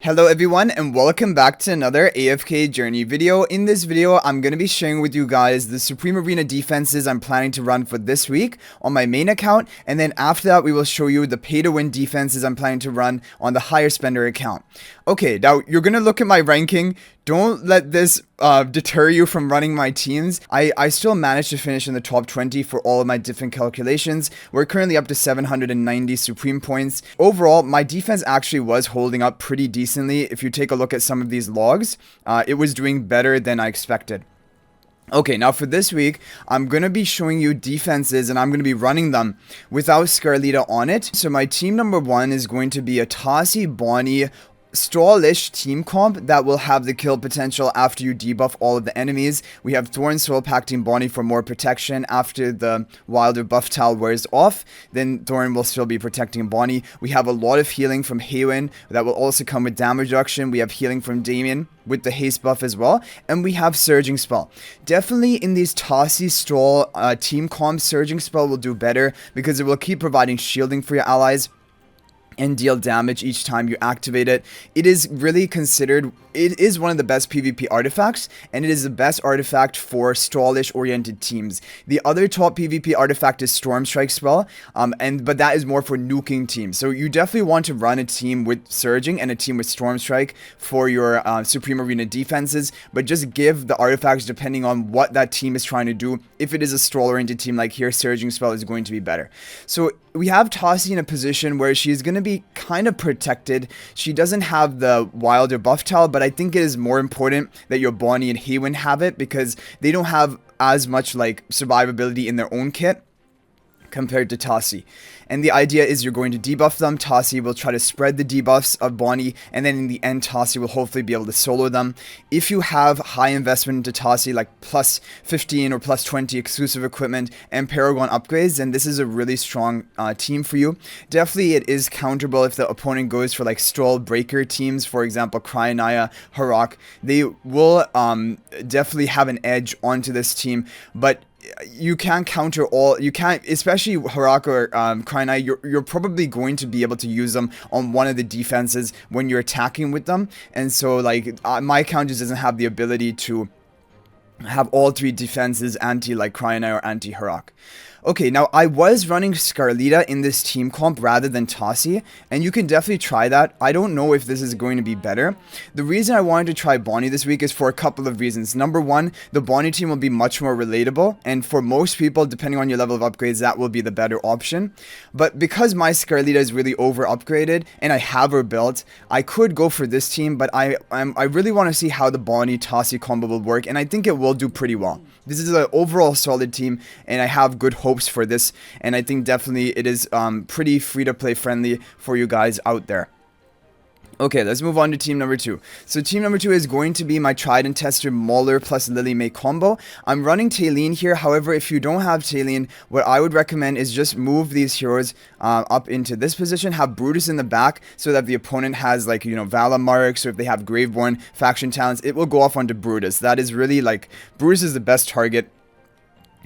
Hello everyone and welcome back to another AFK journey video. In this video, I'm going to be sharing with you guys the Supreme Arena defenses I'm planning to run for this week on my main account. And then after that, we will show you the pay to win defenses I'm planning to run on the higher spender account. Okay, now you're going to look at my ranking. Don't let this deter you from running my teams. I still managed to finish in the top 20 for all of my different calculations. We're currently up to 790 Supreme points. Overall, my defense actually was holding up pretty decently. If you take a look at some of these logs, it was doing better than I expected. Okay, now for this week, I'm going to be showing you defenses and I'm going to be running them without Scarlita on it. So my team number 1 is going to be a Tassi, Bonnie, Stallish team comp that will have the kill potential after you debuff all of the enemies. We have Thorn Soul Pacting Bonnie for more protection after the Wilder buff tile wears off. Then Thorn will still be protecting Bonnie. We have a lot of healing from Haywin that will also come with damage reduction. We have healing from Damien with the haste buff as well. And we have Surging Spell. Definitely in these Tassi Stall team comps, Surging Spell will do better because it will keep providing shielding for your allies and deal damage each time you activate it. It is really considered, it is one of the best PvP artifacts, and it is the best artifact for stallish oriented teams. The other top PvP artifact is Storm Strike Spell, but that is more for nuking teams. So you definitely want to run a team with Surging and a team with Storm Strike for your Supreme Arena defenses, but just give the artifacts depending on what that team is trying to do. If it is a stall oriented team like here, Surging Spell is going to be better. So we have Tassi in a position where she's going to be kind of protected. She doesn't have the Wilder buff tile, but I think it is more important that your Bonnie and Haywin have it because they don't have as much like survivability in their own kit compared to Tassi. And the idea is you're going to debuff them. Tassi will try to spread the debuffs of Bonnie, and then in the end, Tassi will hopefully be able to solo them. If you have high investment into Tassi, like plus 15 or plus 20 exclusive equipment and Paragon upgrades, then this is a really strong team for you. Definitely, it is counterable if the opponent goes for like stall breaker teams, for example, Cryanaya, Harak. They will definitely have an edge onto this team, but you can't counter all, you can't, especially Harak or Cryanaya, you're probably going to be able to use them on one of the defenses when you're attacking with them. And so like my account just doesn't have the ability to have all three defenses anti like Cryanaya or anti Harak. Okay, now I was running Scarlita in this team comp rather than Tassi, and you can definitely try that. I don't know if this is going to be better. The reason I wanted to try Bonnie this week is for a couple of reasons. Number one, the Bonnie team will be much more relatable, and for most people, depending on your level of upgrades, that will be the better option. But because my Scarlita is really over upgraded, and I have her built, I could go for this team, but I really want to see how the Bonnie Tassi combo will work, and I think it will do pretty well. This is an overall solid team, and I have good hopes for this, and I think definitely it is pretty free-to-play friendly for you guys out there. Okay, let's move on to team number 2. So team number 2 is going to be my tried and tested Mauler plus Lily May combo. I'm running Taylene here. However, if you don't have Taylene, what I would recommend is just move these heroes up into this position. Have Brutus in the back so that the opponent has like, you know, Vala marks, or if they have Graveborn faction talents, it will go off onto Brutus. That is really like, Brutus is the best target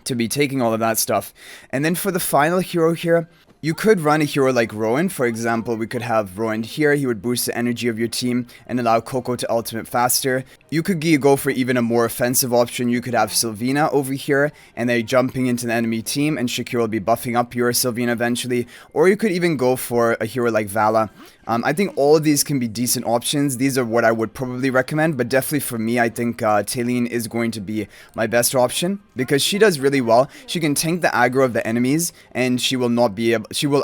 to be taking all of that stuff. And then for the final hero here, you could run a hero like Rowan. For example, we could have Rowan here. He would boost the energy of your team and allow Coco to ultimate faster. You could go for even a more offensive option. You could have Sylvina over here, and they're jumping into the enemy team, and Shakira will be buffing up your Sylvina eventually. Or you could even go for a hero like Vala. I think all of these can be decent options. These are what I would probably recommend, but definitely for me, I think Taylene is going to be my best option because she does really well. She can tank the aggro of the enemies, and she will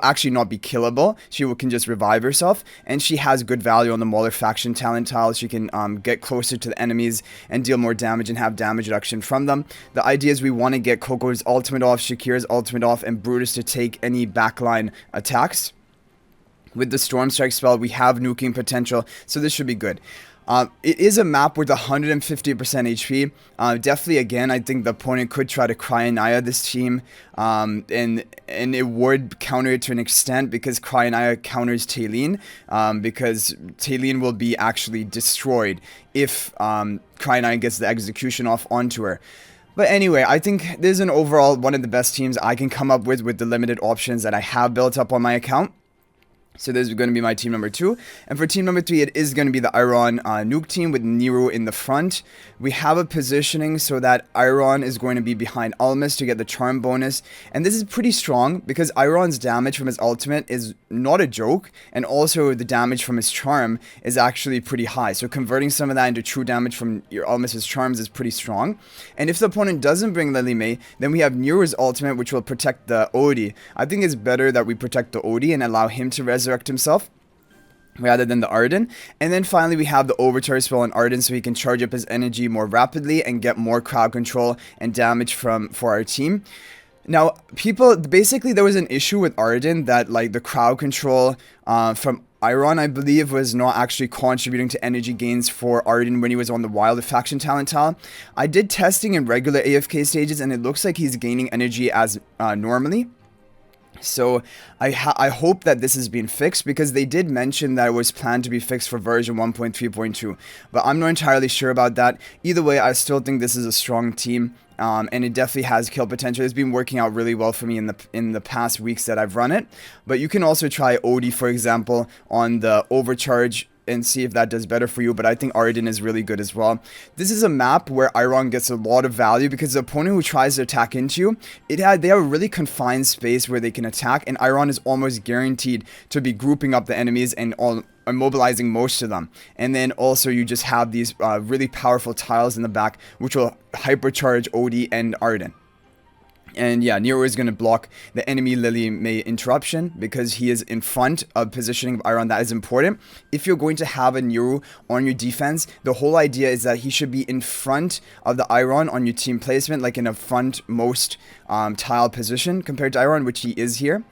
actually not be killable. She can just revive herself, and she has good value on the Mauler faction talent tile. She can get closer to the enemies and deal more damage and have damage reduction from them. The idea is we want to get Coco's ultimate off, Shakira's ultimate off, and Brutus to take any backline attacks. With the Storm Strike spell, we have nuking potential, so this should be good. It is a map with 150% HP. Definitely, again, I think the opponent could try to Cryanaya this team, and it would counter it to an extent because Cryanaya counters Taylene, because Taylene will be actually destroyed if Cryanaya gets the execution off onto her. But anyway, I think this is an overall one of the best teams I can come up with the limited options that I have built up on my account. So this is going to be my team number 2. And for team number 3, it is going to be the Iron nuke team with Nero in the front. We have a positioning so that Iron is going to be behind Almas to get the charm bonus. And this is pretty strong because Iron's damage from his ultimate is not a joke. And also the damage from his charm is actually pretty high. So converting some of that into true damage from your Almas's charms is pretty strong. And if the opponent doesn't bring Lily May, then we have Nero's ultimate, which will protect the Odie. I think it's better that we protect the Odie and allow him to resurrect himself rather than the Arden. And then finally we have the overcharge spell on Arden, so he can charge up his energy more rapidly and get more crowd control and damage for our team. Now, basically there was an issue with Arden that like the crowd control from Iron, I believe, was not actually contributing to energy gains for Arden when he was on the Wild Faction Talent tile. I did testing in regular AFK stages and it looks like he's gaining energy as normally. So I hope that this has been fixed, because they did mention that it was planned to be fixed for version 1.3.2, but I'm not entirely sure about that. Either way, I still think this is a strong team, and it definitely has kill potential. It's been working out really well for me in the past weeks that I've run it. But you can also try Odie, for example, on the overcharge and see if that does better for you, but I think Arden is really good as well. This is a map where Iron gets a lot of value because the opponent who tries to attack into you, they have a really confined space where they can attack, and Iron is almost guaranteed to be grouping up the enemies and immobilizing most of them. And then also you just have these really powerful tiles in the back which will hypercharge Odie and Arden. And yeah, Nero is going to block the enemy Lily May interruption because he is in front of positioning of Iron. That is important. If you're going to have a Nero on your defense, the whole idea is that he should be in front of the Iron on your team placement, like in a frontmost tile position compared to Iron, which he is here.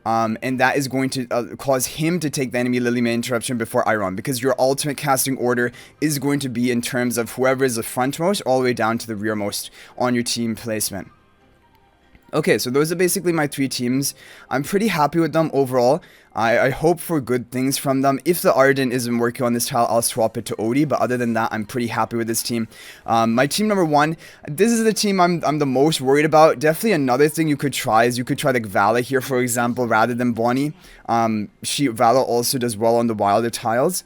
And that is going to cause him to take the enemy Lily May interruption before Iron, because your ultimate casting order is going to be in terms of whoever is the frontmost all the way down to the rearmost on your team placement. Okay, so those are basically my 3 teams. I'm pretty happy with them overall. I hope for good things from them. If the Arden isn't working on this tile, I'll swap it to Odie. But other than that, I'm pretty happy with this team. My team number 1, this is the team I'm the most worried about. Definitely another thing you could try is you could try like Vala here, for example, rather than Bonnie. Vala also does well on the wilder tiles.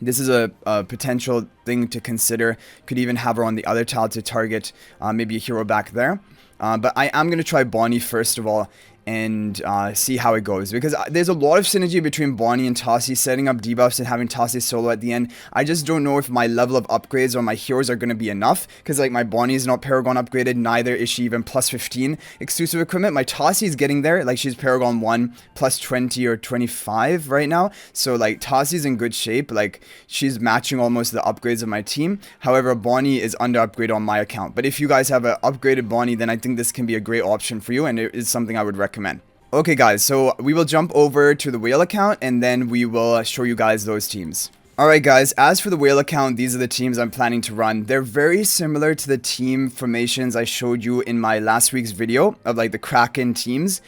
This is a potential thing to consider. Could even have her on the other tile to target maybe a hero back there. But I am going to try Bonnie first of all and see how it goes, because there's a lot of synergy between Bonnie and Tassi, setting up debuffs and having Tassi solo at the end. I just don't know if my level of upgrades or my heroes are going to be enough, because like my Bonnie is not Paragon upgraded, neither is she even plus 15 exclusive equipment. My Tassi is getting there, like she's Paragon 1 plus 20 or 25 right now, so like Tassi's in good shape, like she's matching almost the upgrades of my team. However, Bonnie is under upgrade on my account, but if you guys have an upgraded Bonnie, then I think this can be a great option for you, and it is something I would recommend. Okay guys, so we will jump over to the whale account and then we will show you guys those teams. Alright guys, as for the whale account, these are the teams I'm planning to run. They're very similar to the team formations I showed you in my last week's video of like the Kraken teams.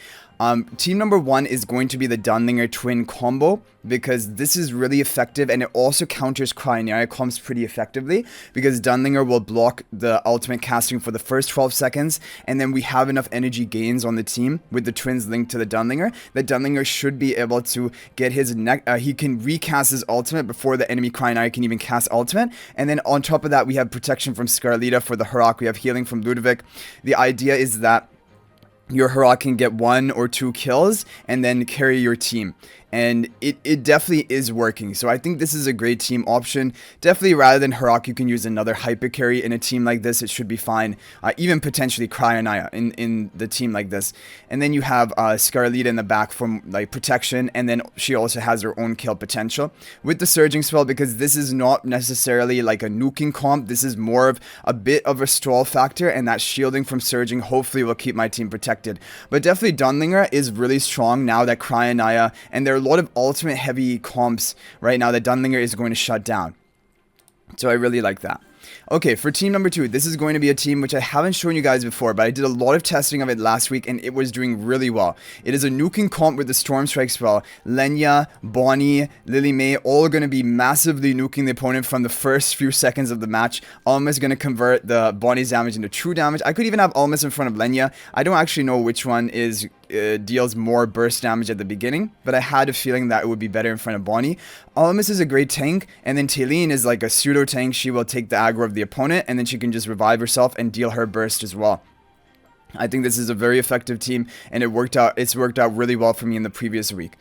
Team number 1 is going to be the Dunlinger twin combo, because this is really effective and it also counters Cryonaria comps pretty effectively, because Dunlinger will block the ultimate casting for the first 12 seconds, and then we have enough energy gains on the team with the twins linked to the Dunlinger that Dunlinger should be able to get his he can recast his ultimate before the enemy Cryonaria can even cast ultimate. And then on top of that, we have protection from Scarlita for the Harak, we have healing from Ludovic. The idea is that your Harak can get 1 or 2 kills and then carry your team. And it definitely is working. So I think this is a great team option. Definitely rather than Harak, you can use another hyper carry in a team like this. It should be fine. Even potentially Cryonaria in the team like this. And then you have Scarlita in the back for like protection. And then she also has her own kill potential. With the surging spell, because this is not necessarily like a nuking comp. This is more of a bit of a stall factor. And that shielding from surging hopefully will keep my team protected. But definitely Dunlinger is really strong now that Cryonaria, and there are a lot of ultimate heavy comps right now that Dunlinger is going to shut down. So I really like that. Okay, for team number 2, this is going to be a team which I haven't shown you guys before, but I did a lot of testing of it last week and it was doing really well. It is a nuking comp with the Storm Strike spell. Lenya, Bonnie, Lily May, all are going to be massively nuking the opponent from the first few seconds of the match. Alma is going to convert the Bonnie's damage into true damage. I could even have Almas in front of Lenya. I don't actually know which one is deals more burst damage at the beginning, but I had a feeling that it would be better in front of Bonnie. Alamis is a great tank, and then Taylene is like a pseudo tank. She will take the aggro of the opponent, and then she can just revive herself and deal her burst as well. I think this is a very effective team, and it's worked out really well for me in the previous week.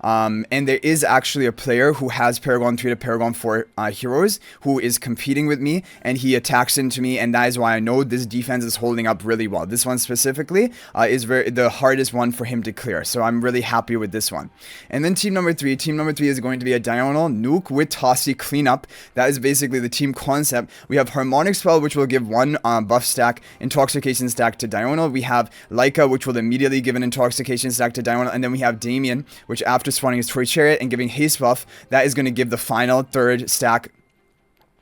And there is actually a player who has Paragon 3 to Paragon 4 heroes who is competing with me, and he attacks into me, and that is why I know this defense is holding up really well. This one specifically is the hardest one for him to clear, so I'm really happy with this one. And then team number 3 is going to be a diagonal nuke with Tossie cleanup. That is basically the team concept. We have Harmonic Spell, which will give 1 buff stack, Intoxication stack to diagonal. We have Leica, which will immediately give an Intoxication stack to diagonal, and then we have Damien, which after spawning his Toy Chariot and giving haste buff, that is going to give the final 3rd stack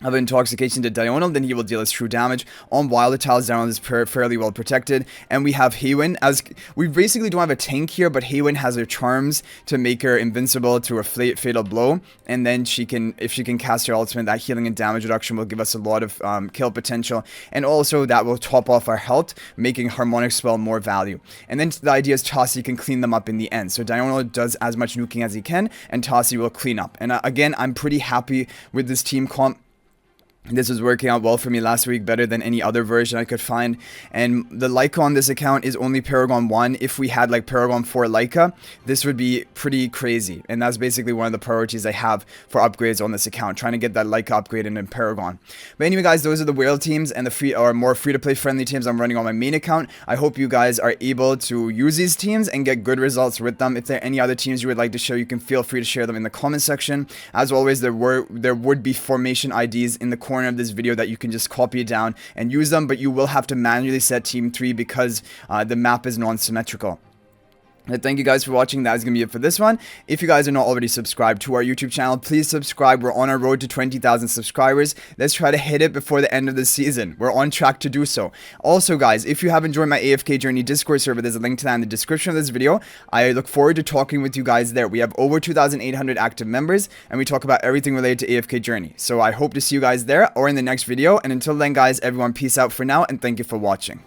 of Intoxication to Diagonal. Then he will deal his true damage. On Volatiles, Diagonal is fairly well protected. And we have Haywin. As we basically don't have a tank here, but Haywin has her charms to make her invincible to a fatal blow. And then if she can cast her ultimate, that healing and damage reduction will give us a lot of kill potential. And also that will top off our health, making Harmonic Spell more value. And then the idea is Tossie can clean them up in the end. So Diagonal does as much nuking as he can, and Tossie will clean up. And again, I'm pretty happy with this team comp. This was working out well for me last week, better than any other version I could find. And the Leica on this account is only Paragon 1. If we had like Paragon 4 Leica, this would be pretty crazy. And that's basically one of the priorities I have for upgrades on this account, trying to get that Leica upgrade in Paragon. But anyway, guys, those are the whale teams and the more free-to-play friendly teams I'm running on my main account. I hope you guys are able to use these teams and get good results with them. If there are any other teams you would like to share, you can feel free to share them in the comment section. As always, there would be formation IDs in the corner of this video that you can just copy it down and use them, but you will have to manually set team 3 because the map is non-symmetrical. Thank you guys for watching. That is going to be it for this one. If you guys are not already subscribed to our YouTube channel, please subscribe. We're on our road to 20,000 subscribers. Let's try to hit it before the end of the season. We're on track to do so. Also, guys, if you haven't joined my AFK Journey Discord server, there's a link to that in the description of this video. I look forward to talking with you guys there. We have over 2,800 active members, and we talk about everything related to AFK Journey. So I hope to see you guys there or in the next video. And until then, guys, everyone, peace out for now, and thank you for watching.